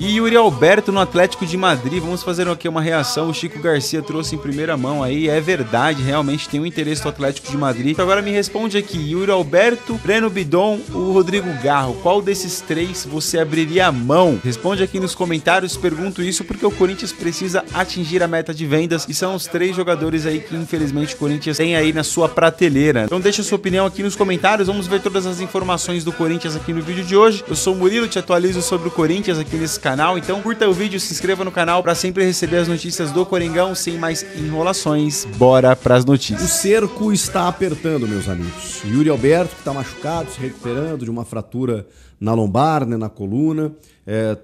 E Yuri Alberto no Atlético de Madrid, vamos fazer aqui uma reação. O Chico Garcia trouxe em primeira mão aí, é verdade, realmente tem um interesse do Atlético de Madrid. Agora me responde aqui, Yuri Alberto, Breno Bidon, o Rodrigo Garro, qual desses três você abriria a mão? Responde aqui nos comentários, pergunto isso porque o Corinthians precisa atingir a meta de vendas e são os três jogadores aí que infelizmente o Corinthians tem aí na sua prateleira. Então deixa a sua opinião aqui nos comentários, vamos ver todas as informações do Corinthians aqui no vídeo de hoje. Eu sou o Murilo, te atualizo sobre o Corinthians aqui nesse canal, então curta o vídeo, se inscreva no canal para sempre receber as notícias do Coringão. Sem mais enrolações, bora pras notícias. O cerco está apertando, meus amigos. Yuri Alberto, que está machucado, se recuperando de uma fratura na lombar, né, na coluna,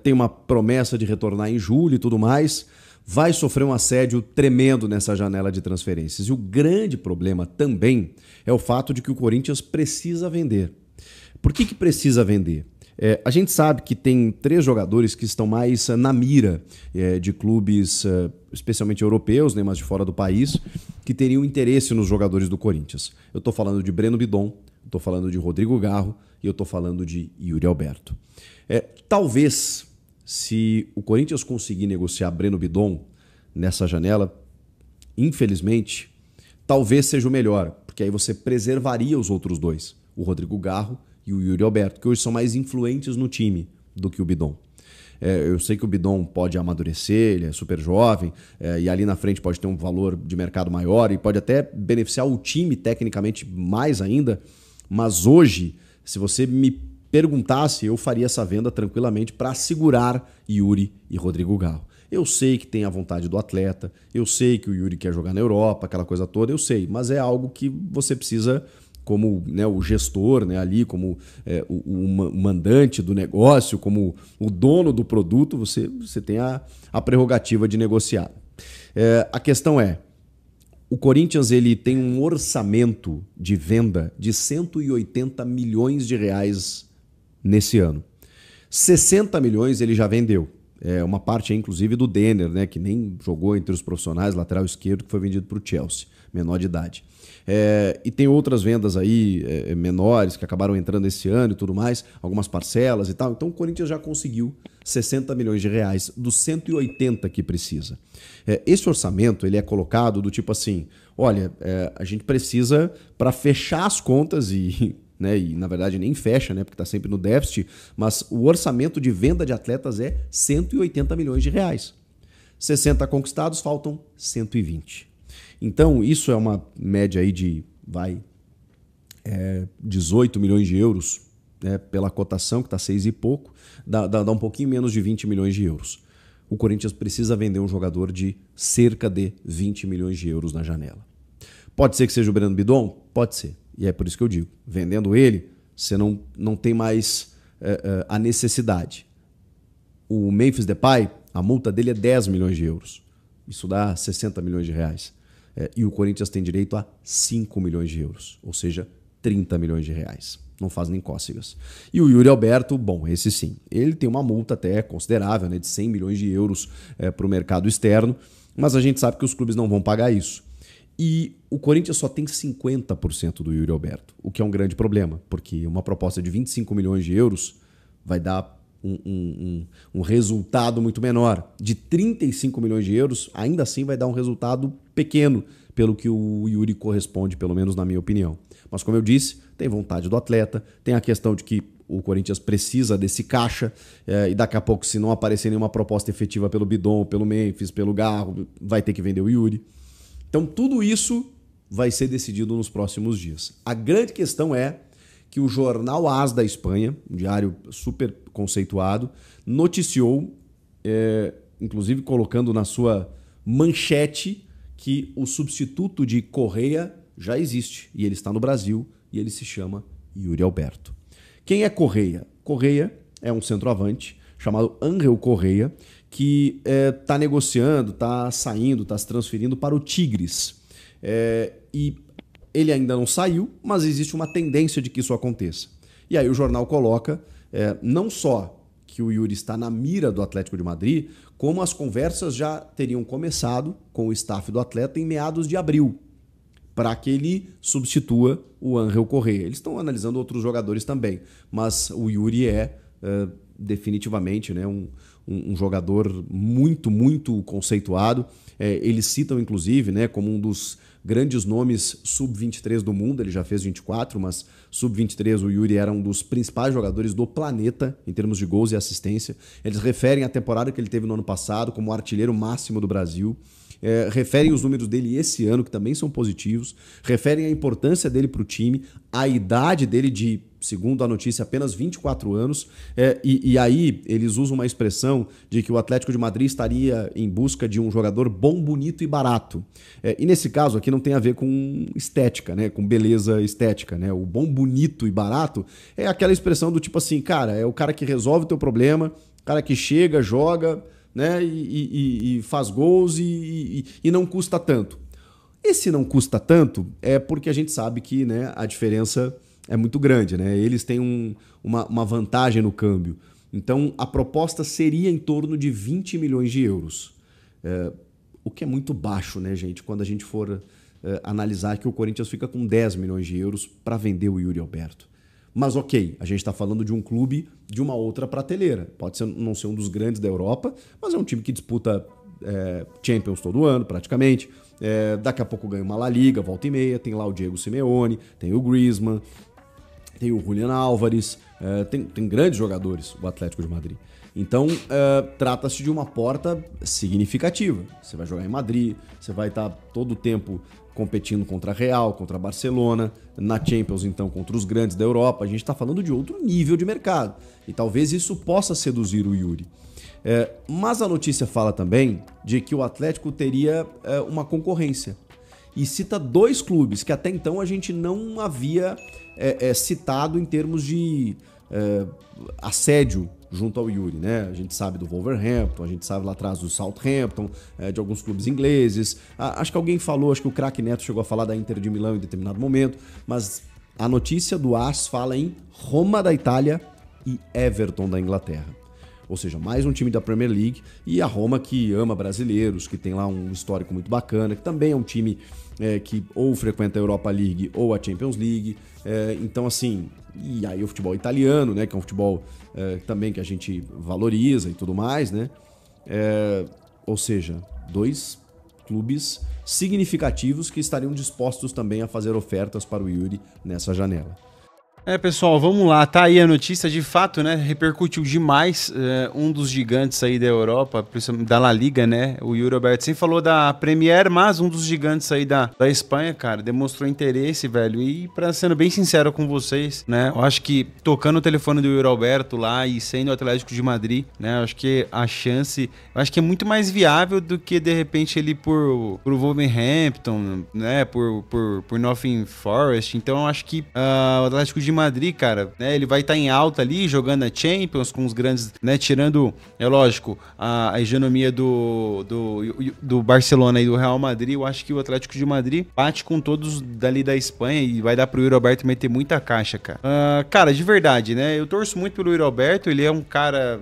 tem uma promessa de retornar em julho e tudo mais, vai sofrer um assédio tremendo nessa janela de transferências. E o grande problema também é o fato de que o Corinthians precisa vender. Por que precisa vender? A gente sabe que tem 3 jogadores que estão mais na mira de clubes, especialmente europeus, né, mas de fora do país, que teriam interesse nos jogadores do Corinthians. Eu estou falando de Breno Bidon, estou falando de Rodrigo Garro e eu estou falando de Yuri Alberto. Talvez, se o Corinthians conseguir negociar Breno Bidon nessa janela, infelizmente, talvez seja o melhor, porque aí você preservaria os outros 2, o Rodrigo Garro e o Yuri Alberto, que hoje são mais influentes no time do que o Bidon. Eu sei que o Bidon pode amadurecer, ele é super jovem, e ali na frente pode ter um valor de mercado maior e pode até beneficiar o time tecnicamente mais ainda, mas hoje, se você me perguntasse, eu faria essa venda tranquilamente para segurar Yuri e Rodrigo Garro. Eu sei que tem a vontade do atleta, eu sei que o Yuri quer jogar na Europa, aquela coisa toda, eu sei, mas é algo que você precisa, como, né, o gestor, né, ali, como o mandante do negócio, como o dono do produto, você tem a prerrogativa de negociar. A questão é, o Corinthians ele tem um orçamento de venda de 180 milhões de reais nesse ano. 60 milhões ele já vendeu. Uma parte, inclusive, do Denner, né, que nem jogou entre os profissionais, lateral esquerdo, que foi vendido para o Chelsea, menor de idade. E tem outras vendas aí menores que acabaram entrando esse ano e tudo mais, algumas parcelas e tal. Então o Corinthians já conseguiu 60 milhões de reais dos 180 que precisa. Esse orçamento ele é colocado do tipo assim, olha, a gente precisa para fechar as contas e na verdade nem fecha, né, porque está sempre no déficit, mas o orçamento de venda de atletas é 180 milhões de reais. 60 conquistados, faltam 120. Então, isso é uma média aí de 18 milhões de euros, né, pela cotação, que está 6 e pouco, dá um pouquinho menos de 20 milhões de euros. O Corinthians precisa vender um jogador de cerca de 20 milhões de euros na janela. Pode ser que seja o Breno Bidon? Pode ser. E é por isso que eu digo, vendendo ele, você não tem mais a necessidade. O Memphis Depay, a multa dele é 10 milhões de euros. Isso dá 60 milhões de reais. E o Corinthians tem direito a 5 milhões de euros, ou seja, 30 milhões de reais. Não faz nem cócegas. E o Yuri Alberto, bom, esse sim, ele tem uma multa até considerável, né, de 100 milhões de euros para o mercado externo, mas a gente sabe que os clubes não vão pagar isso. E o Corinthians só tem 50% do Yuri Alberto, o que é um grande problema, porque uma proposta de 25 milhões de euros vai dar um resultado muito menor. De 35 milhões de euros, ainda assim vai dar um resultado pequeno, pelo que o Yuri corresponde, pelo menos na minha opinião. Mas como eu disse, tem vontade do atleta, tem a questão de que o Corinthians precisa desse caixa, e daqui a pouco, se não aparecer nenhuma proposta efetiva pelo Bidon, pelo Memphis, pelo Garro, vai ter que vender o Yuri. Então tudo isso vai ser decidido nos próximos dias. A grande questão é que o jornal AS da Espanha, um diário super conceituado, noticiou, inclusive colocando na sua manchete, que o substituto de Correa já existe e ele está no Brasil e ele se chama Yuri Alberto. Quem é Correa? Correa é um centroavante chamado Ángel Correa, que está negociando, está saindo, está se transferindo para o Tigres. E ele ainda não saiu, mas existe uma tendência de que isso aconteça. E aí o jornal coloca não só que o Yuri está na mira do Atlético de Madrid, como as conversas já teriam começado com o staff do atleta em meados de abril, para que ele substitua o Ángel Correa. Eles estão analisando outros jogadores também, mas o Yuri definitivamente, né, um jogador muito, muito conceituado. Eles citam, inclusive, né, como um dos grandes nomes sub-23 do mundo. Ele já fez 24, mas sub-23 o Yuri era um dos principais jogadores do planeta em termos de gols e assistência. Eles referem a temporada que ele teve no ano passado como o artilheiro máximo do Brasil. Referem os números dele esse ano, que também são positivos. Referem a importância dele para o time, a idade dele de, segundo a notícia, apenas 24 anos. E aí eles usam uma expressão de que o Atlético de Madrid estaria em busca de um jogador bom, bonito e barato. E nesse caso aqui não tem a ver com estética, né? Com beleza estética, né? O bom, bonito e barato é aquela expressão do tipo assim, cara, é o cara que resolve o teu problema, o cara que chega, joga, né? E faz gols e não custa tanto. Esse não custa tanto é porque a gente sabe que, né, a diferença é muito grande, né? Eles têm uma vantagem no câmbio. Então, a proposta seria em torno de 20 milhões de euros. O que é muito baixo, né, gente? Quando a gente for analisar que o Corinthians fica com 10 milhões de euros para vender o Yuri Alberto. Mas ok, a gente está falando de um clube de uma outra prateleira. Pode não ser um dos grandes da Europa, mas é um time que disputa Champions todo ano, praticamente. Daqui a pouco ganha uma La Liga, volta e meia. Tem lá o Diego Simeone, tem o Griezmann, tem o Julián Álvares, tem grandes jogadores, o Atlético de Madrid. Então, trata-se de uma porta significativa. Você vai jogar em Madrid, você vai estar todo o tempo competindo contra a Real, contra a Barcelona, na Champions, então, contra os grandes da Europa. A gente está falando de outro nível de mercado. E talvez isso possa seduzir o Yuri. Mas a notícia fala também de que o Atlético teria uma concorrência. E cita 2 clubes que até então a gente não havia citado em termos de assédio junto ao Yuri, né? A gente sabe do Wolverhampton, a gente sabe lá atrás do Southampton, de alguns clubes ingleses. Acho que alguém falou, acho que o craque Neto chegou a falar da Inter de Milão em determinado momento, mas a notícia do AS fala em Roma da Itália e Everton da Inglaterra. Ou seja, mais um time da Premier League, e a Roma que ama brasileiros, que tem lá um histórico muito bacana, que também é um time que ou frequenta a Europa League ou a Champions League. Então, assim, e aí o futebol italiano, né, que é um futebol também que a gente valoriza e tudo mais, né? Ou seja, 2 clubes significativos que estariam dispostos também a fazer ofertas para o Yuri nessa janela. Pessoal, vamos lá, tá aí a notícia, de fato, né, repercutiu demais, um dos gigantes aí da Europa, da La Liga, né, o Yuri Alberto, você falou da Premier, mas um dos gigantes aí da Espanha, cara, demonstrou interesse, velho, e sendo bem sincero com vocês, né, eu acho que tocando o telefone do Yuri Alberto lá e sendo o Atlético de Madrid, né, eu acho que a chance, eu acho que é muito mais viável do que, de repente, ele por Wolverhampton, né, por Nottingham Forest, então eu acho que o Atlético de Madrid, cara, né, ele vai estar em alta ali, jogando a Champions com os grandes, né, tirando, lógico, a hegemonia do Barcelona e do Real Madrid. Eu acho que o Atlético de Madrid bate com todos dali da Espanha e vai dar pro Yuri Alberto meter muita caixa, cara. Cara, de verdade, né, eu torço muito pelo Yuri Alberto, ele é um cara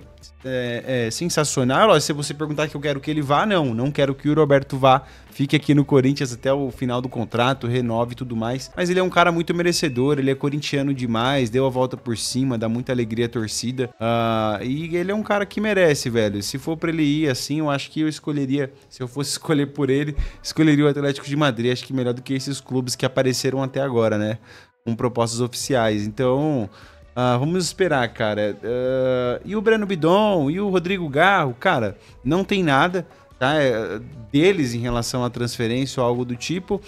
sensacional. Se você perguntar que eu quero que ele vá, não quero que o Yuri Alberto vá, fique aqui no Corinthians até o final do contrato, renove e tudo mais, mas ele é um cara muito merecedor, ele é corintiano demais, deu a volta por cima, dá muita alegria à torcida, e ele é um cara que merece, velho. Se for pra ele ir assim, eu acho que eu escolheria, se eu fosse escolher por ele, escolheria o Atlético de Madrid, acho que melhor do que esses clubes que apareceram até agora, né, com propostas oficiais. Então, vamos esperar, cara. E o Breno Bidon e o Rodrigo Garro, cara, não tem nada, tá, deles em relação à transferência ou algo do tipo,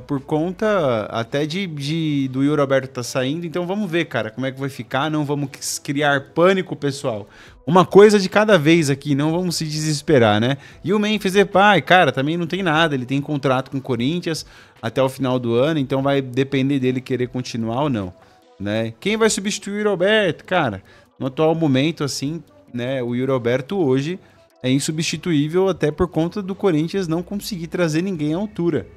por conta até do Yuri Alberto tá saindo. Então vamos ver, cara, como é que vai ficar. Não vamos criar pânico, pessoal. Uma coisa de cada vez aqui, não vamos se desesperar, né? E o Memphis Depay, cara, também não tem nada. Ele tem contrato com o Corinthians até o final do ano, então vai depender dele querer continuar ou não, né? Quem vai substituir o Yuri Alberto? Cara, no atual momento, assim, né, o Yuri Alberto hoje é insubstituível, até por conta do Corinthians não conseguir trazer ninguém à altura,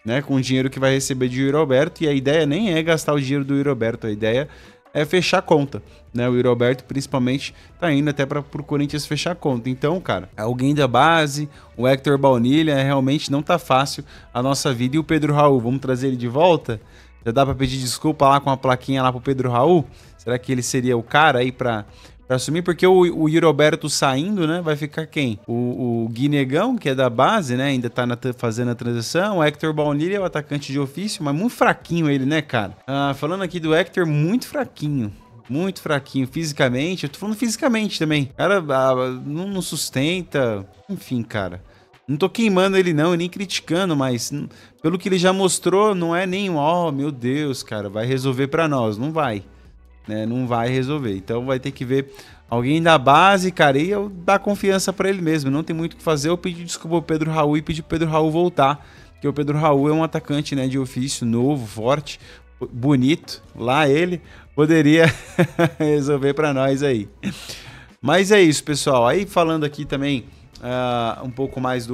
né, com o dinheiro que vai receber de Yuri Alberto. E a ideia nem é gastar o dinheiro do Yuri Alberto, a ideia é fechar a conta, né? O Yuri Alberto principalmente tá indo até pro Corinthians fechar a conta. Então, cara, alguém da base, o Hector Baunilha, realmente não tá fácil a nossa vida. E o Pedro Raul, vamos trazer ele de volta? Já dá pra pedir desculpa lá com a plaquinha lá pro Pedro Raul? Será que ele seria o cara aí pra pra assumir, porque o Yuri Alberto saindo, né? Vai ficar quem? O Guinegão, que é da base, né? Ainda tá fazendo a transição. O Hector Baunilha é o atacante de ofício, mas muito fraquinho ele, né, cara? Falando aqui do Hector, muito fraquinho. Muito fraquinho fisicamente. Eu tô falando fisicamente também. Cara, não sustenta. Enfim, cara. Não tô queimando ele não, e nem criticando, mas pelo que ele já mostrou, não é nem, meu Deus, cara, vai resolver pra nós. Não vai, né? Não vai resolver. Então vai ter que ver alguém da base, cara, e eu dar confiança pra ele mesmo. Não tem muito o que fazer. Eu pedi desculpa ao Pedro Raul e pedi pro Pedro Raul voltar. Porque o Pedro Raul é um atacante, né, de ofício, novo, forte, bonito. Lá ele poderia resolver pra nós aí. Mas é isso, pessoal. Aí falando aqui também um pouco mais de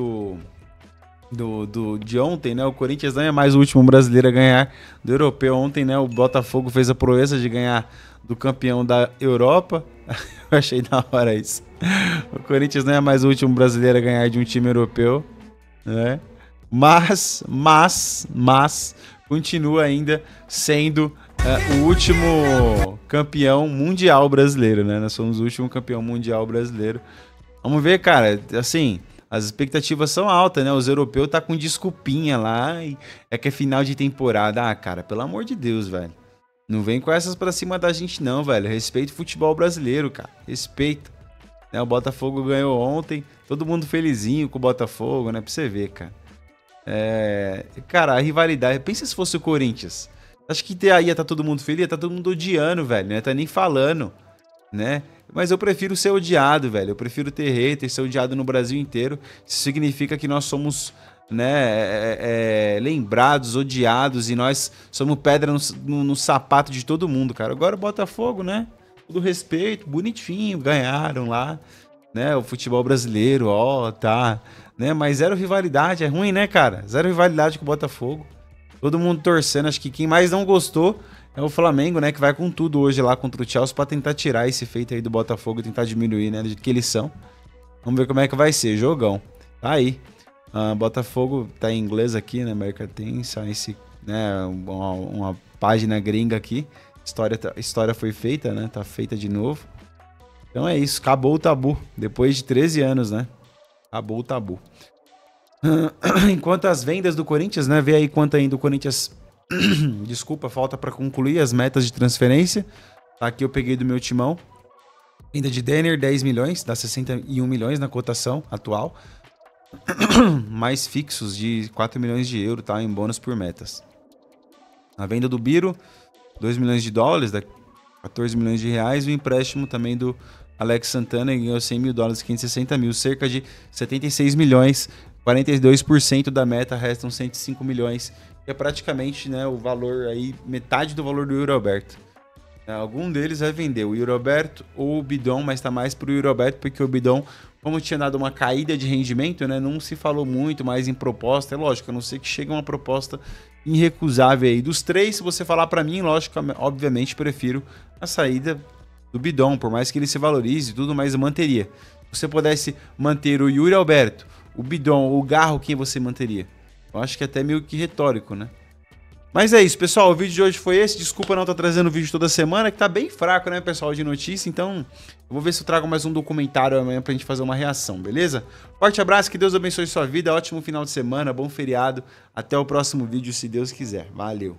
ontem, né? O Corinthians não é mais o último brasileiro a ganhar do europeu. Ontem, né? O Botafogo fez a proeza de ganhar do campeão da Europa. Eu achei da hora isso. O Corinthians não é mais o último brasileiro a ganhar de um time europeu, né? Mas continua ainda sendo o último campeão mundial brasileiro, né? Nós somos o último campeão mundial brasileiro. Vamos ver, cara, assim, as expectativas são altas, né? Os europeus tá com desculpinha lá, e é que é final de temporada. Cara, pelo amor de Deus, velho. Não vem com essas pra cima da gente não, velho. Respeita o futebol brasileiro, cara. Respeita. Né? O Botafogo ganhou ontem, todo mundo felizinho com o Botafogo, né? Pra você ver, cara. Cara, a rivalidade... Pensa se fosse o Corinthians. Acho que ia estar todo mundo feliz, ia estar todo mundo odiando, velho. Não ia estar nem falando, né? Mas eu prefiro ser odiado, velho. Eu prefiro ter hater, ser odiado no Brasil inteiro. Isso significa que nós somos, né, lembrados, odiados, e nós somos pedra no sapato de todo mundo, cara. Agora o Botafogo, né? Todo respeito, bonitinho, ganharam lá, né? O futebol brasileiro, tá, né? Mas zero rivalidade, é ruim, né, cara? Zero rivalidade com o Botafogo. Todo mundo torcendo, acho que quem mais não gostou é o Flamengo, né, que vai com tudo hoje lá contra o Chelsea pra tentar tirar esse feito aí do Botafogo e tentar diminuir, né, do jeito que eles são. Vamos ver como é que vai ser, jogão. Tá aí. Botafogo tá em inglês aqui, né, Mercatense, né, uma página gringa aqui. História foi feita, né, tá feita de novo. Então é isso, acabou o tabu. Depois de 13 anos, né, acabou o tabu. Enquanto as vendas do Corinthians, né, vê aí quanto ainda o Corinthians... Desculpa, falta para concluir as metas de transferência. Aqui eu peguei do meu timão. Venda de Denner, 10 milhões, dá 61 milhões na cotação atual. Mais fixos de 4 milhões de euros, tá, em bônus por metas. A venda do Biro, 2 milhões de dólares, dá 14 milhões de reais. O empréstimo também do Alex Santana ganhou 100 mil dólares, 560 mil, cerca de 76 milhões. 42% da meta, restam 105 milhões. Que é praticamente, né, o valor aí, metade do valor do Yuri Alberto. Algum deles vai vender o Yuri Alberto ou o Bidon, mas tá mais pro Yuri Alberto, porque o Bidon, como tinha dado uma caída de rendimento, né, não se falou muito mais em proposta. É lógico, a não ser que chegue uma proposta irrecusável aí. Dos três, se você falar pra mim, lógico, obviamente prefiro a saída do Bidon, por mais que ele se valorize e tudo, mas eu manteria. Se você pudesse manter o Yuri Alberto, o Bidon, o Garro, quem você manteria? Eu acho que é até meio que retórico, né? Mas é isso, pessoal. O vídeo de hoje foi esse. Desculpa não estar trazendo vídeo toda semana, que tá bem fraco, né, pessoal, de notícia. Então, eu vou ver se eu trago mais um documentário amanhã pra gente fazer uma reação, beleza? Forte abraço, que Deus abençoe sua vida. Ótimo final de semana, bom feriado. Até o próximo vídeo, se Deus quiser. Valeu!